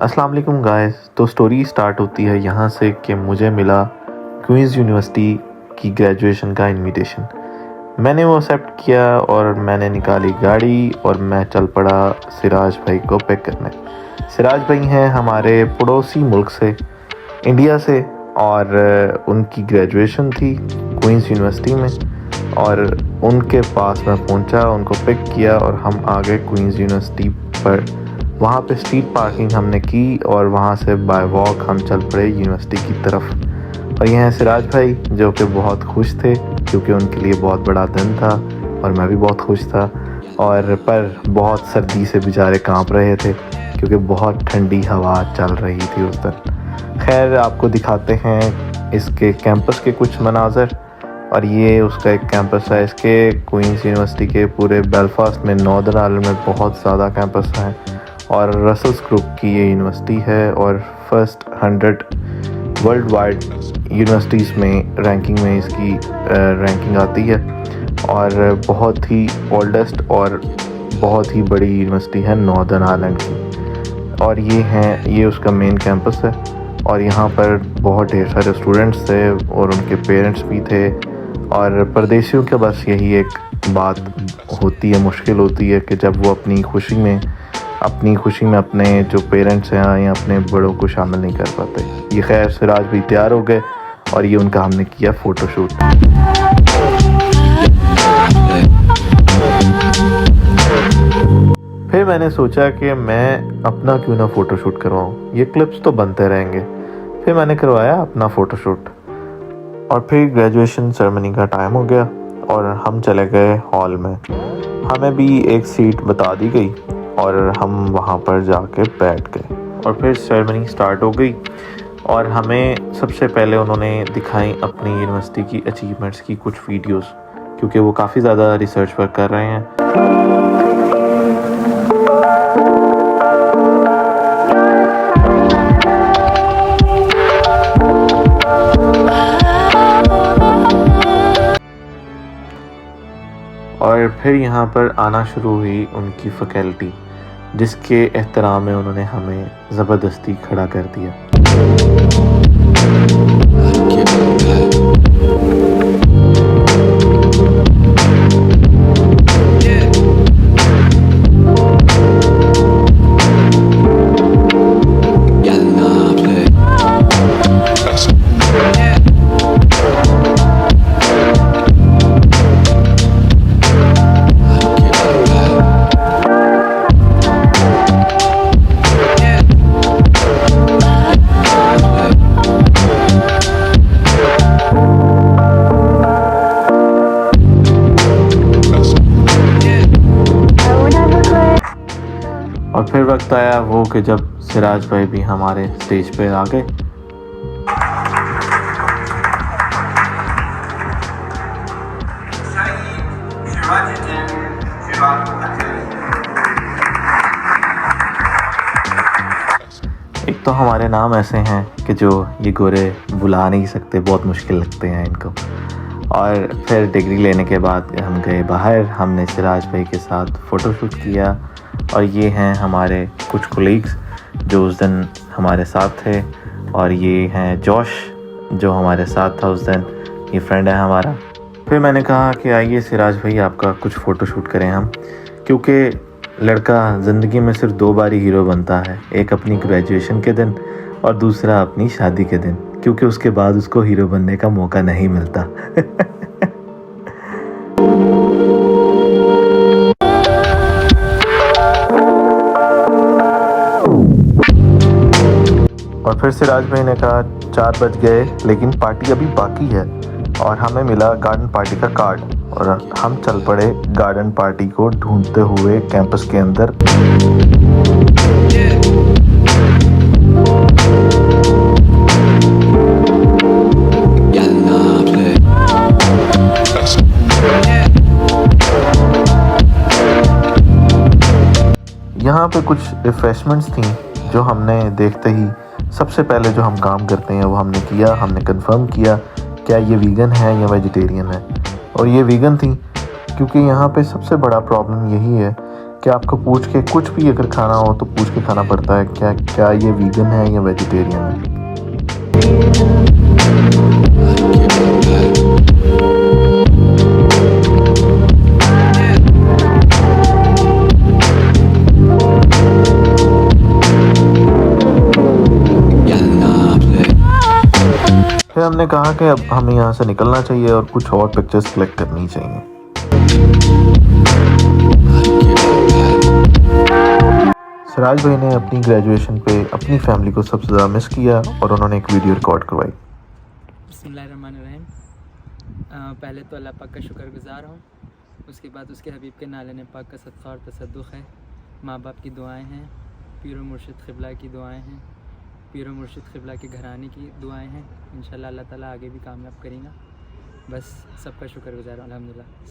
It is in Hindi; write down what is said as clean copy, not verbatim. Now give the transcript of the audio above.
अस्सलाम वालेकुम गाइस। तो स्टोरी स्टार्ट होती है यहाँ से कि मुझे मिला क्वींस यूनिवर्सिटी की ग्रेजुएशन का इनविटेशन। मैंने वो एक्सेप्ट किया और मैंने निकाली गाड़ी और मैं चल पड़ा सिराज भाई को पिक करने। सिराज भाई हैं हमारे पड़ोसी मुल्क से, इंडिया से, और उनकी ग्रेजुएशन थी क्वींस यूनिवर्सिटी में और उनके पास मैं पहुंचा, उनको पिक किया और हम आ गए क्वींस यूनिवर्सिटी पर। वहाँ पे स्ट्रीट पार्किंग हमने की और वहाँ से बाय वॉक हम चल पड़े यूनिवर्सिटी की तरफ। और ये हैं सिराज भाई जो कि बहुत खुश थे क्योंकि उनके लिए बहुत बड़ा दिन था और मैं भी बहुत खुश था, और पर बहुत सर्दी से बेचारे कांप रहे थे क्योंकि बहुत ठंडी हवा चल रही थी उस दिन। खैर, आपको दिखाते हैं इसके कैंपस के कुछ मनाज़र। और ये उसका एक कैंपस है, इसके क्वींस यूनिवर्सिटी के पूरे बेलफास्ट में, नॉर्दर्न आयरलैंड में बहुत ज़्यादा कैंपस हैं और रसल्स ग्रुप की ये यूनिवर्सिटी है और फर्स्ट 100 वर्ल्ड वाइड यूनिवर्सिटीज़ में रैंकिंग में इसकी रैंकिंग आती है और बहुत ही ओल्डेस्ट और बहुत ही बड़ी यूनिवर्सिटी है नॉर्दर्न आयरलैंड की। और ये उसका मेन कैंपस है और यहाँ पर बहुत ढेर सारे स्टूडेंट्स थे और उनके पेरेंट्स भी थे। और परदेशियों के बस यही एक बात होती है, मुश्किल होती है कि जब वो अपनी खुशी में अपने जो पेरेंट्स हैं या अपने बड़ों को शामिल नहीं कर पाते। ये खैर सिराज भी तैयार हो गए और ये उनका हमने किया फ़ोटोशूट। फिर मैंने सोचा कि मैं अपना क्यों ना फ़ोटोशूट करवाऊँ, ये क्लिप्स तो बनते रहेंगे। फिर मैंने करवाया अपना फ़ोटोशूट और फिर ग्रेजुएशन सेरेमनी का टाइम हो गया और हम चले गए हॉल में। हमें भी एक सीट बता दी गई और हम वहाँ पर जाके बैठ गए और फिर सेरेमनी स्टार्ट हो गई और हमें सबसे पहले उन्होंने दिखाई अपनी यूनिवर्सिटी की अचीवमेंट्स की कुछ वीडियोस, क्योंकि वो काफ़ी ज़्यादा रिसर्च वर्क कर रहे हैं। और फिर यहाँ पर आना शुरू हुई उनकी फैकल्टी, जिसके एहतराम में उन्होंने हमें ज़बरदस्ती खड़ा कर दिया। और फिर वक्त आया वो कि जब सिराज भाई भी हमारे स्टेज पे आ गए। एक तो हमारे नाम ऐसे हैं कि जो ये गोरे बुला नहीं सकते, बहुत मुश्किल लगते हैं इनको। और फिर डिग्री लेने के बाद हम गए बाहर, हमने सिराज भाई के साथ फ़ोटोशूट किया। और ये हैं हमारे कुछ कोलीग्स जो उस दिन हमारे साथ थे, और ये हैं जोश जो हमारे साथ था उस दिन, ये फ्रेंड है हमारा। फिर मैंने कहा कि आइए सिराज भाई आपका कुछ फ़ोटोशूट करें हम, क्योंकि लड़का ज़िंदगी में सिर्फ 2 बार ही हीरो बनता है, एक अपनी ग्रेजुएशन के दिन और दूसरा अपनी शादी के दिन, क्योंकि उसके बाद उसको हीरो बनने का मौका नहीं मिलता। और फिर सिराज भाई ने कहा 4 बज गए लेकिन पार्टी अभी बाकी है, और हमें मिला गार्डन पार्टी का कार्ड और हम चल पड़े गार्डन पार्टी को ढूंढते हुए कैंपस के अंदर। यहाँ पे कुछ रिफ्रेशमेंट्स थी जो हमने देखते ही सबसे पहले जो हम काम करते हैं वो हमने किया। हमने कंफर्म किया क्या ये वीगन है या वेजिटेरियन है, और ये वीगन थी क्योंकि यहाँ पे सबसे बड़ा प्रॉब्लम यही है कि आपको पूछ के कुछ भी अगर खाना हो तो पूछ के खाना पड़ता है क्या क्या ये वीगन है या वेजिटेरियन है। फिर हमने कहा कि अब हमें यहाँ से निकलना चाहिए और कुछ और पिक्चर्स क्लिक करनी चाहिए। सिराज भाई ने अपनी ग्रेजुएशन पे अपनी फैमिली को सबसे ज़्यादा मिस किया और उन्होंने एक वीडियो रिकॉर्ड करवाई। बिस्मिल्लाहिर्रहमानिर्रहीम। पहले तो अल्लाह पाक का शुक्रगुज़ार हूँ, उसके बाद उसके हबीब के नाले पाक का सदक़ा और तसद्दुक़ है। माँ बाप की दुआएं हैं, पीर व मुर्शिद क़िबला की दुआएं हैं, पीर व मुर्शिद क़िबला के घराने की दुआएं हैं। इंशाअल्लाह अल्लाह ताला आगे भी कामयाब करेगा। बस सबका शुक्रगुज़ार हूँ, अल्हम्दुलिल्लाह।